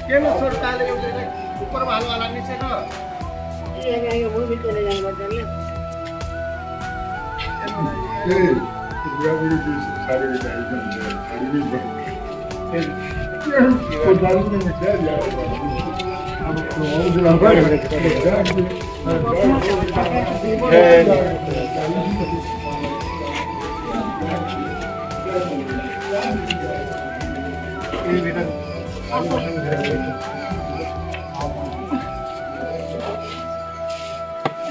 केन सोडताले ऊपर भालो वाला नीचे न ये वो भी चले जाएंगे बदल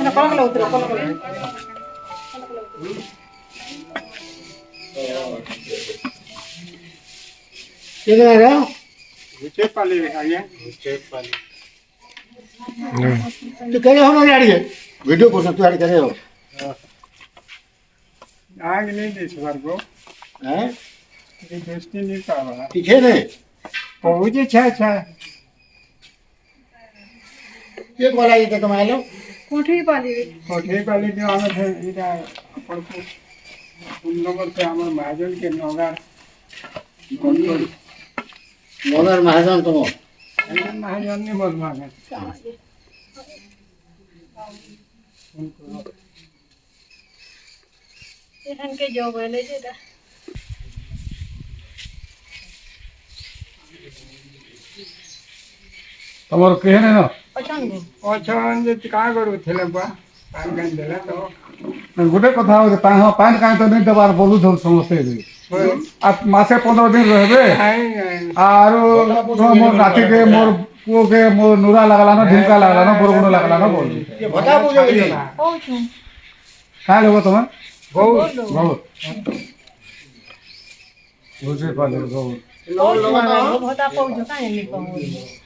Ano pa lang utro, pa lang. Kira ra? नीचे पाले आया नीचे पाले तो करे हो ना यार ये वीडियो को सब तैयार करे हो आग नहीं दे सवार को हैं ये बेस्टी नहीं पावा ठीक है ने पहुंचे छा ये बोला ये तो मालो कोठे पाले जो आमर है इटा अपन को नंबर से आमर महाजन के नगार कौन मोनर महाजन तुम महाजन ने बहुत मांगा एहन के जॉब है जेटा तमर केहन है ना अच्छा जे का करू थेले बा पान गान देला तो गोटे कथा हो पान काहे तो नहीं दबार बोलू धर समस्ते आप मासे 15 दिन रहबे आरो मोर नाती के मोर पुओ के मोर नुरा लागला ना ढिमका लागला ना बोरगुण लागला ना बोल ये बता बुझो ये हो छु का लोग तुम बहुत बहुत बुझे पाले बहुत लोग होता पहुंचो का नहीं पहुंचो